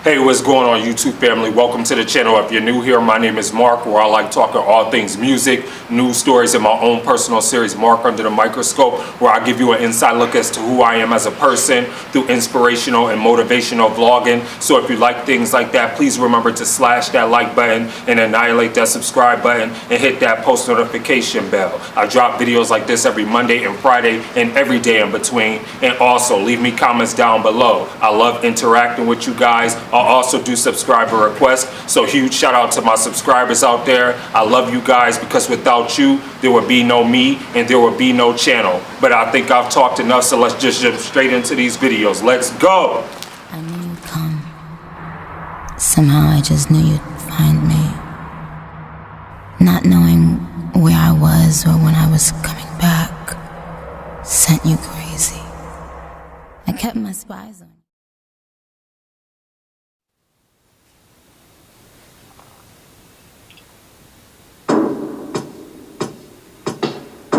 Hey, what's going on, YouTube family? Welcome to the channel. If you're new here, my name is Mark, where I like talking all things music, news stories, and my own personal series, Mark Under the Microscope, where I give you an inside look as to who I am as a person through inspirational and motivational vlogging. So if you like things like that, please remember to slash that like button and annihilate that subscribe button and hit that post notification bell. I drop videos like this every Monday and Friday and every day in between. And also, leave me comments down below. I love interacting with you guys. I'll also do subscriber requests, so huge shout out to my subscribers out there. I love you guys because without you, there would be no me and there would be no channel. But I think I've talked enough, so let's just jump straight into these videos. Let's go! I knew you'd come. Somehow I just knew you'd find me. Not knowing where I was or when I was coming back sent you crazy. I kept my spies on you.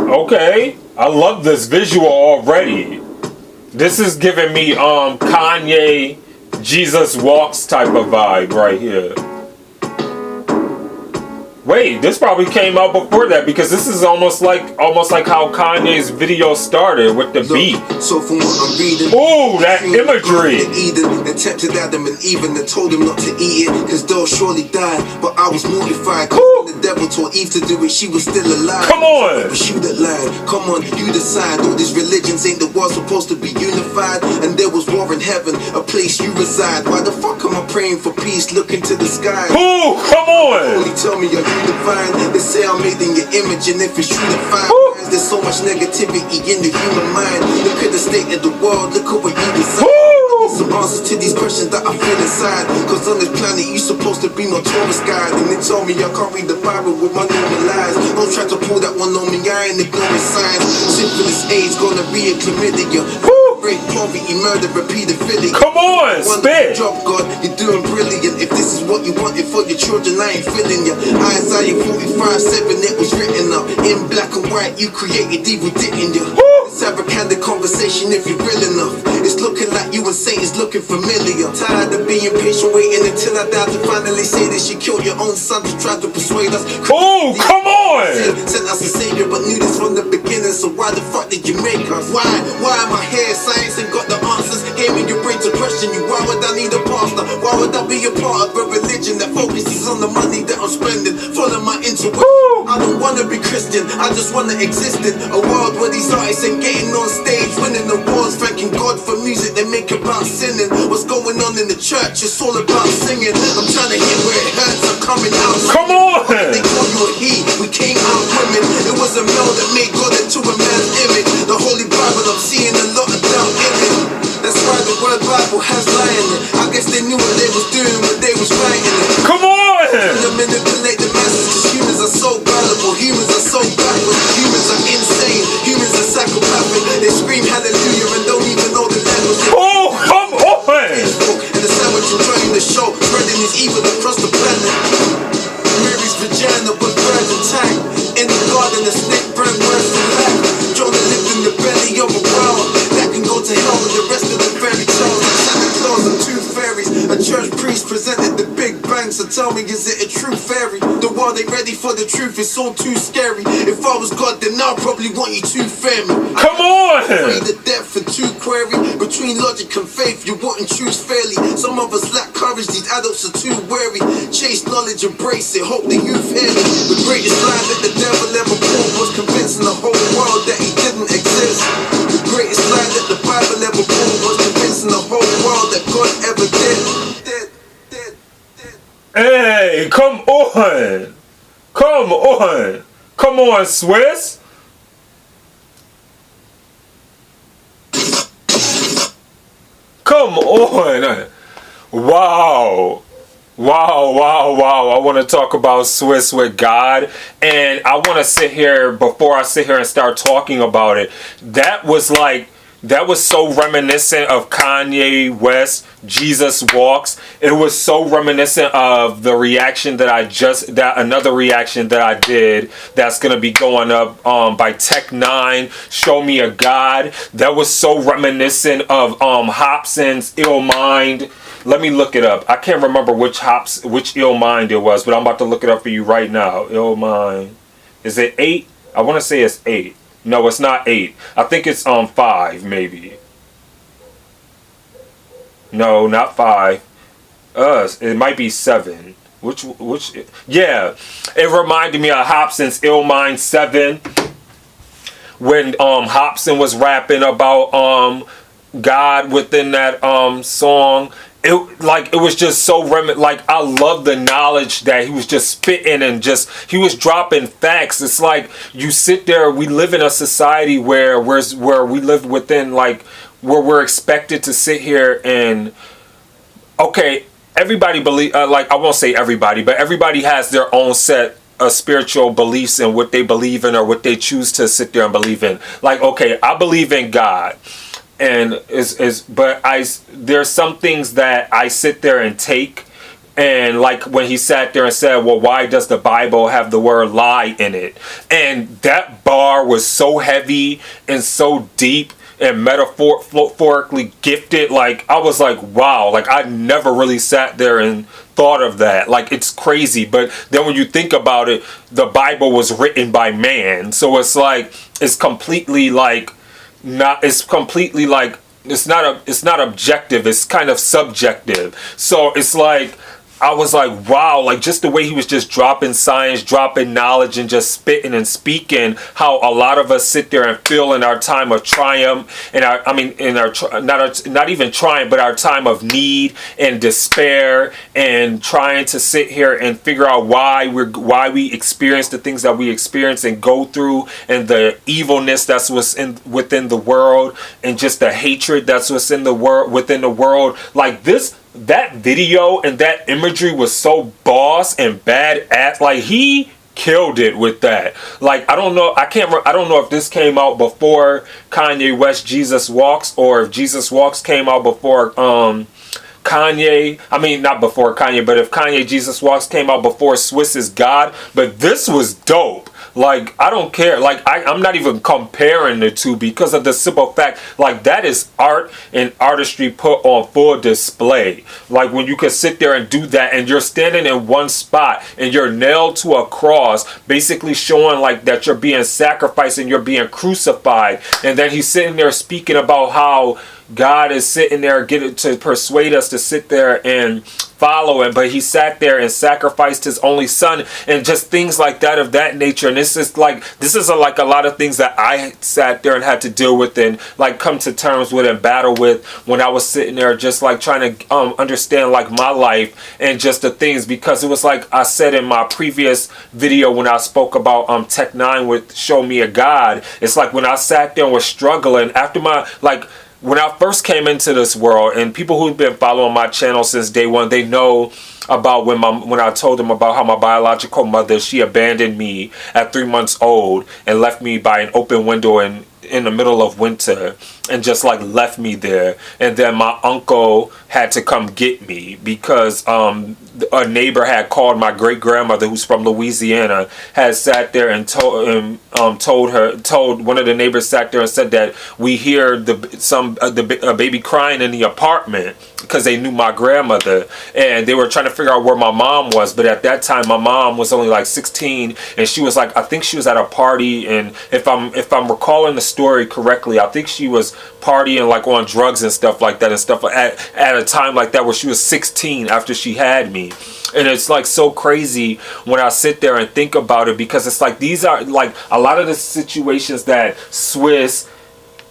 Okay, I love this visual already. This is giving me Kanye Jesus Walks type of vibe right here. Wait, this probably came out before that, because this is almost like how Kanye's video started with the beat. So from what I'm reading, ooh, that imagery. Eden and tempted Adam and Eve and told him not to eat it, cause they'll surely die. But I was mortified, cause the devil told Eve to do it, she was still alive. Come on! But you that lied, come on, you decide. All these religions ain't the world supposed to be unified. And there was war in heaven, a place you reside. Why the fuck am I praying for peace, looking to the sky? Ooh, come on! Only tell me you're divine. They say I'm made in your image, and if it's true to find, there's so much negativity in the human mind. Look at the state of the world, look at what you decide. Some answers to these questions that I feel inside. Cause on this planet you supposed to be my tourist guide. And they told me I can't read the Bible with my normal eyes. Don't try to pull that one on me, I ain't ignoring signs. Syphilis, AIDS, gonna be a chlamydia. Rape, poverty, murder, pedophilia. Come on, spit! Job, God, you're doing brilliant. If this is what you wanted for your children, I ain't feeling ya. Isaiah 45:7, it was written up in black and white. You created evil, didn't you? Let's have a candid conversation if you're real enough. It's looking like you and Satan's looking familiar. Tired of being patient, waiting until I die to finally say that you killed your own son to try to persuade us. Oh, come on! Sent us a savior, but knew this from the beginning. So why the fuck did you make us? Why am I here? Science ain't got the answers. Gave me your brain to question you. Why would I need a pastor? Why would I be a part of a religion that focuses on the money that I'm spending? Follow my intuition. I don't wanna be Christian, I just wanna exist in a world where these artists ain't getting on stage, winning awards, thanking God for music they make about sinning. What's going on in the church? It's all about singing. I'm trying to hit where it hurts. I'm coming out. Come on! They call you a he. We came out women. It was a male that made God into a man's image. The Holy Bible, I'm seeing a lot of doubt in it. That's why the word Bible has lie in it. I guess they knew what they was doing when they was writing it. Come on! To manipulate the masses, cause humans are so gullible. Humans are so backward. Humans are insane. Humans are psychopathic. They scream hallelujah and don't even know the language. Oh, come on! And the sandwich enjoying the show, spreading his evil across the planet. Mary's vagina was virgin tank. In the garden, the snake burned worse than life. Jonah lived in the belly of a world that can go to hell with the rest of the fairy tales. Like Santa Claus and tooth fairies. A church priest presented the Big Bang, so tell me, is it a true fairy? The world ain't ready for the truth, it's all too scary. If I was God, then I'd probably want you to fear me. Come on! Free the depth and to query. Between logic and faith, you wouldn't choose fairly. Some of us lack courage, these adults are too wary. Chase knowledge, embrace it, hope the youth hear me. The greatest lie that the devil ever pulled was convincing the whole world that he didn't exist. The greatest lie that the Bible ever pulled was convincing the whole world that God ever did. Hey, come on! Come on! Come on, Swiss! Come on! Wow! Wow. I want to talk about Swiss with God. And I want to sit here, before I sit here and start talking about it, that was so reminiscent of Kanye West, Jesus Walks. It was so reminiscent of the reaction that another reaction that I did that's going to be going up by Tech9, Show Me a God. That was so reminiscent of Hobson's Ill Mind. Let me look it up. I can't remember which Ill Mind it was, but I'm about to look it up for you right now. Ill Mind. Is it 8? I want to say it's 8. No, it's not 8. I think it's 5 maybe. No, not 5. It might be 7. Which? Yeah, it reminded me of Hobson's Ill Mind 7, when Hobson was rapping about God within that song. It was just so like, I love the knowledge that he was just spitting, and he was dropping facts. It's like, you sit there, we live in a society where we live within, like, where we're expected to sit here and, okay, everybody believe, like, I won't say everybody, but everybody has their own set of spiritual beliefs and what they believe in, or what they choose to sit there and believe in. Like, okay, I believe in God, and there's some things that I sit there and take, and like when he sat there and said, well, why does the Bible have the word lie in it? And that bar was so heavy and so deep and metaphorically gifted. Like, I was like, wow, like, I never really sat there and thought of that. Like, it's crazy. But then when you think about it, the Bible was written by man, so it's like, it's completely like, it's not objective, it's kind of subjective. So it's like, I was like, wow, like, just the way he was just dropping science, dropping knowledge, and just spitting and speaking, how a lot of us sit there and feel in our time of triumph, and not even triumph, but our time of need and despair, and trying to sit here and figure out why we experience the things that we experience and go through, and the evilness that's within the world, and just the hatred that's within the world. Like, that video and that imagery was so boss and badass. Like, he killed it with that. Like, I don't know if this came out before Kanye West Jesus Walks, or if Jesus Walks came out before Kanye. I mean, not before Kanye, but if Kanye Jesus Walks came out before Swiss is God. But this was dope. Like, I don't care. Like, I'm not even comparing the two, because of the simple fact, like, that is art and artistry put on full display. Like, when you can sit there and do that, and you're standing in one spot, and you're nailed to a cross, basically showing, like, that you're being sacrificed and you're being crucified. And then he's sitting there speaking about how God is sitting there getting to persuade us to sit there and follow him, but he sat there and sacrificed his only son, and just things like that, of that nature. And this is like a lot of things that I sat there and had to deal with, and like come to terms with and battle with, when I was sitting there just like trying to understand, like, my life and just the things. Because it was like I said in my previous video when I spoke about Tech N9ne with Show Me a God, it's like when I sat there and was struggling after when I first came into this world, and people who've been following my channel since day one, they know about when I told them about how my biological mother, she abandoned me at 3 months old and left me by an open window in the middle of winter, and just like left me there. And then my uncle had to come get me because a neighbor had called my great grandmother, who's from Louisiana, had sat there and told one of the neighbors, sat there and said that we hear a baby crying in the apartment, because they knew my grandmother, and they were trying to figure out where my mom was. But at that time, my mom was only like 16, and she was like, I think she was at a party, and if I'm recalling the story correctly, I think she was partying, like, on drugs and stuff like that, and stuff at a time like that, where she was 16 after she had me. And it's like so crazy when I sit there and think about it, because it's like, these are like a lot of the situations that Swiss,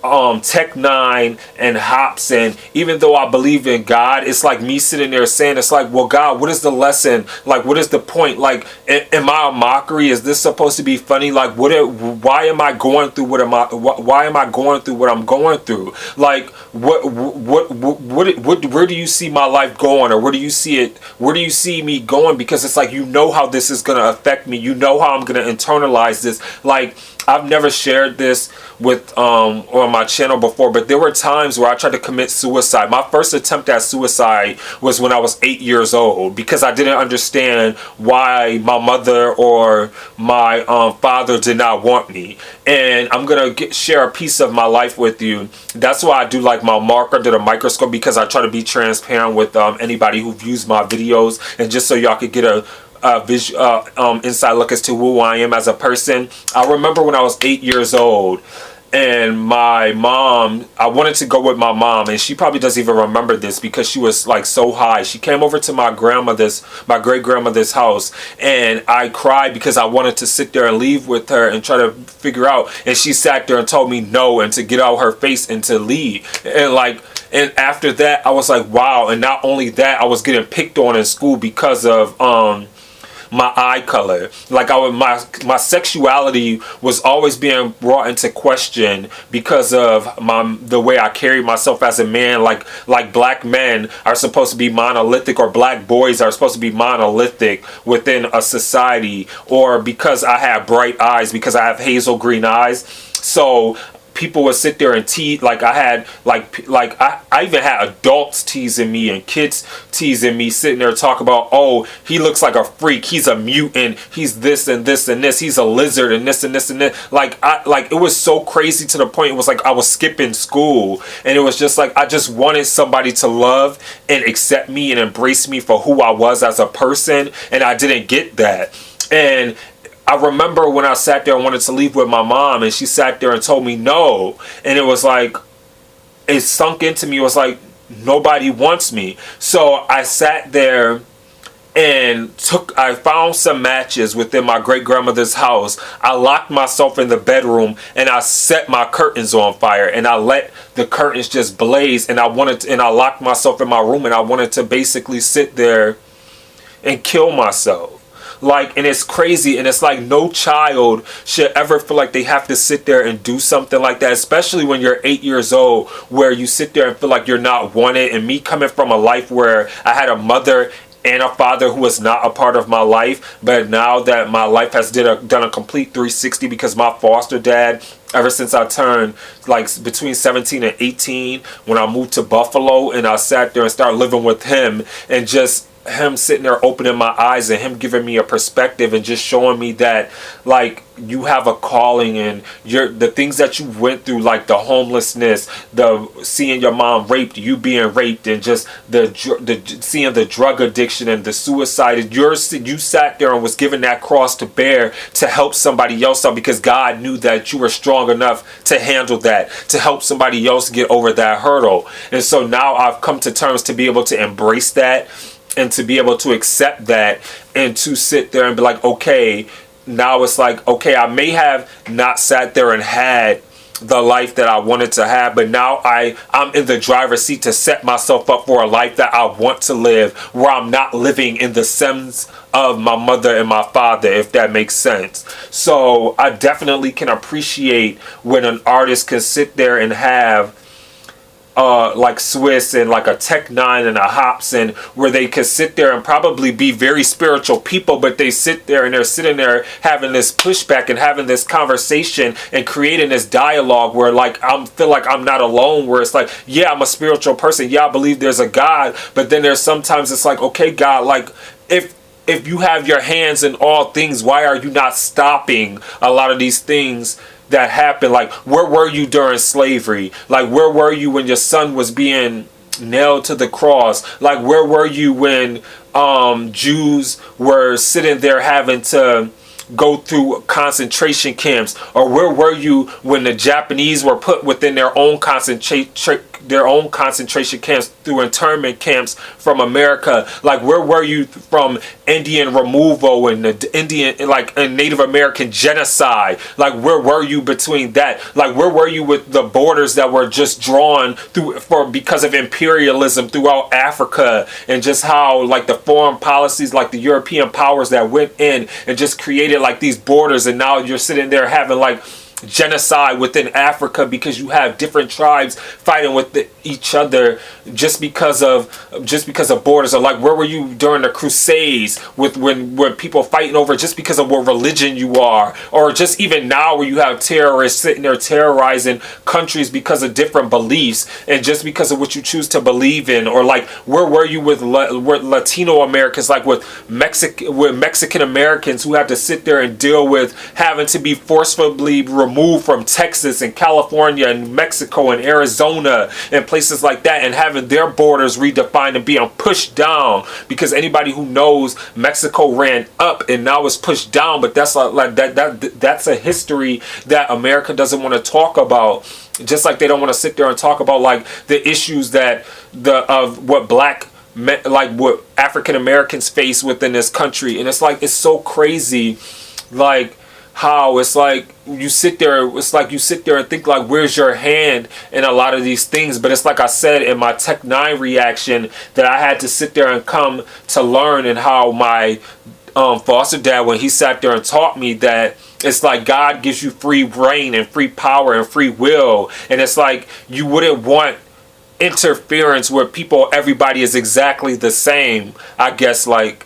Tech N9ne, and Hobson, even though I believe in God, it's like me sitting there saying, it's like, well, God, what is the lesson? Like, what is the point? Like, am I a mockery? Is this supposed to be funny? Like, why am I going through what I'm going through? Like, where do you see my life going, or where do you see me going? Because it's like, you know how this is going to affect me. You know how I'm going to internalize this. Like, I've never shared this with on my channel before, but there were times where I tried to commit suicide. My first attempt at suicide was when I was 8 years old, because I didn't understand why my mother or my father did not want me. And I'm gonna share a piece of my life with you. That's why I do like my Mark Under the Microscope, because I try to be transparent with anybody who views my videos, and just so y'all could get a inside look as to who I am as a person. I remember when I was 8 years old, and my mom, I wanted to go with my mom, and she probably doesn't even remember this because she was like so high. She came over to my great grandmother's house, and I cried because I wanted to sit there and leave with her and try to figure out, and she sat there and told me no, and to get out her face and to leave. And after that, I was like, wow. And not only that, I was getting picked on in school because of my eye color. Like my sexuality was always being brought into question because of the way I carried myself as a man. Like black men are supposed to be monolithic, or black boys are supposed to be monolithic within a society, or because I have bright eyes, because I have hazel green eyes. So people would sit there and tease. Like I had I even had adults teasing me and kids teasing me, sitting there talking about, oh, he looks like a freak, he's a mutant, he's this and this and this, he's a lizard and this and this and this. Like it was so crazy to the point it was like I was skipping school, and it was just like I just wanted somebody to love and accept me and embrace me for who I was as a person, and I didn't get that. And I remember when I sat there and wanted to leave with my mom, and she sat there and told me no. And it was like, it sunk into me. It was like, nobody wants me. So I sat there and I found some matches within my great grandmother's house. I locked myself in the bedroom, and I set my curtains on fire, and I let the curtains just blaze. And I locked myself in my room, and I wanted to basically sit there and kill myself. Like, and it's crazy, and it's like no child should ever feel like they have to sit there and do something like that, especially when you're 8 years old, where you sit there and feel like you're not wanted. And me coming from a life where I had a mother and a father who was not a part of my life, but now that my life has done a complete 360, because my foster dad, ever since I turned like between 17 and 18, when I moved to Buffalo, and I sat there and started living with him, and just him sitting there opening my eyes, and him giving me a perspective, and just showing me that like you have a calling, and the things that you went through, like the homelessness, the seeing your mom raped, you being raped, and just the seeing the drug addiction and the suicide. You sat there and was given that cross to bear to help somebody else out, because God knew that you were strong enough to handle that, to help somebody else get over that hurdle. And so now I've come to terms to be able to embrace that, and to be able to accept that, and to sit there and be like, okay, now it's like, okay, I may have not sat there and had the life that I wanted to have, but now I'm in the driver's seat to set myself up for a life that I want to live, where I'm not living in the sins of my mother and my father, if that makes sense. So I definitely can appreciate when an artist can sit there and have like Swiss and like a Tech Nine and a Hobson, where they could sit there and probably be very spiritual people, but they sit there and they're sitting there having this pushback and having this conversation and creating this dialogue where like I feel like I'm not alone, where it's like, yeah, I'm a spiritual person, yeah, I believe there's a God, but then there's sometimes it's like, okay, God, like if you have your hands in all things, why are you not stopping a lot of these things that happened? Like, where were you during slavery? Like, where were you when your son was being nailed to the cross? Like, where were you when Jews were sitting there having to go through concentration camps? Or where were you when the Japanese were put within their own concentration camps, through internment camps from America? Like, where were you from Indian removal and the Indian, like, and Native American genocide? Like, where were you between that? Like, where were you with the borders that were just drawn because of imperialism throughout Africa, and just how like the foreign policies, like the European powers that went in and just created like these borders, and now you're sitting there having like genocide within Africa because you have different tribes fighting with each other just because of borders. Or like, where were you during the Crusades with when people fighting over just because of what religion you are? Or just even now where you have terrorists sitting there terrorizing countries because of different beliefs and just because of what you choose to believe in? Or like, where were you with Latino Americans, like with Mexican Americans who have to sit there and deal with having to be forcibly removed from Texas and California and Mexico and Arizona and places like that, and having their borders redefined and being pushed down because anybody who knows Mexico ran up and now it's pushed down, but that's that's a history that America doesn't want to talk about. Just like they don't want to sit there and talk about like the issues that what African Americans face within this country. And it's like, it's so crazy, like how it's like you sit there and think like, where's your hand in a lot of these things? But it's like I said in my Tech 9 reaction that I had to sit there and come to learn, and how my foster dad, when he sat there and taught me that it's like God gives you free reign and free power and free will, and it's like you wouldn't want interference where everybody is exactly the same. I guess like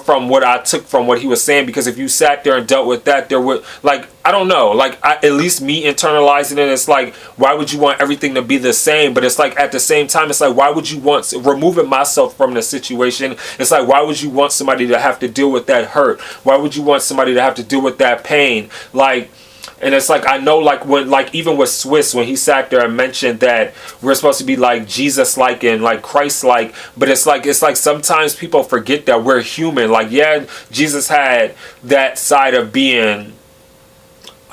from what I took from what he was saying, because if you sat there and dealt with that, there would, like, I don't know, like at least me internalizing it, it's like, why would you want everything to be the same? But it's like at the same time, it's like, why would you want, removing myself from the situation, it's like, why would you want somebody to have to deal with that hurt? Why would you want somebody to have to deal with that pain? Like, and it's like, I know, like when, like even with Swiss, when he sat there and mentioned that we're supposed to be like Jesus-like and like Christ-like, but it's like sometimes people forget that we're human. Like, yeah, Jesus had that side of being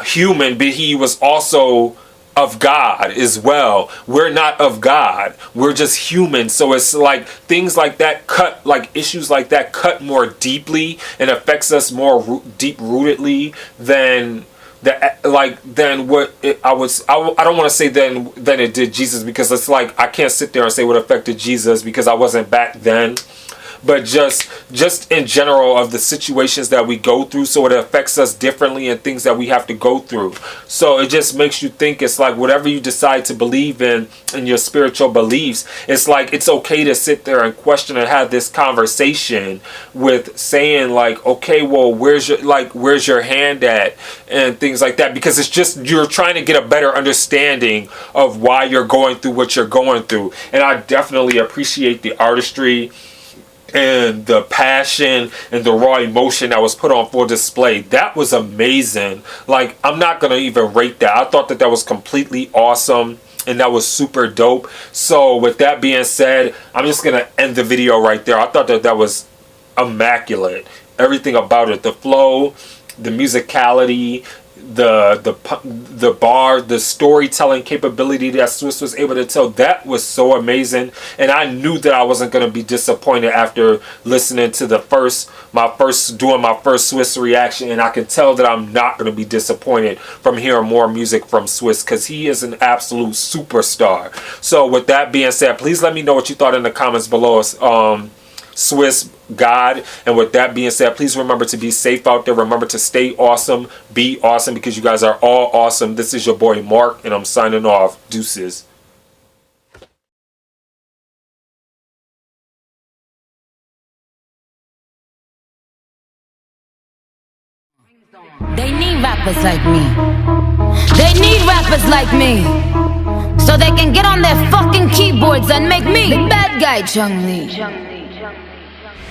human, but he was also of God as well. We're not of God, we're just human. So it's like things like that cut, like issues like that cut more deeply and affects us more deep-rootedly than what I don't want to say than it did Jesus, because it's like I can't sit there and say what affected Jesus because I wasn't back then. But just in general of the situations that we go through, so it affects us differently and things that we have to go through. So it just makes you think, it's like whatever you decide to believe in your spiritual beliefs, it's like it's okay to sit there and question and have this conversation with saying like, okay, well, where's your hand at, and things like that, because it's just, you're trying to get a better understanding of why you're going through what you're going through. And I definitely appreciate the artistry and the passion and the raw emotion that was put on full display. That was amazing. Like, I'm not gonna even rate that. I thought that was completely awesome, and that was super dope. So with that being said, I'm just gonna end the video right there. I thought that was immaculate. Everything about it, the flow, the musicality, the bar, the storytelling capability that Swiss was able to tell, that was so amazing. And I knew that I wasn't going to be disappointed after listening to my first Swiss reaction, and I can tell that I'm not going to be disappointed from hearing more music from Swiss, because he is an absolute superstar. So with that being said, please let me know what you thought in the comments below. Swiss God. And with that being said, please remember to be safe out there. Remember to stay awesome, be awesome, because you guys are all awesome. This is your boy Mark, and I'm signing off. Deuces. They need rappers like me. They need rappers like me, so they can get on their fucking keyboards and make me the bad guy, Chung Lee.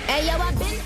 Hey, yo, I've been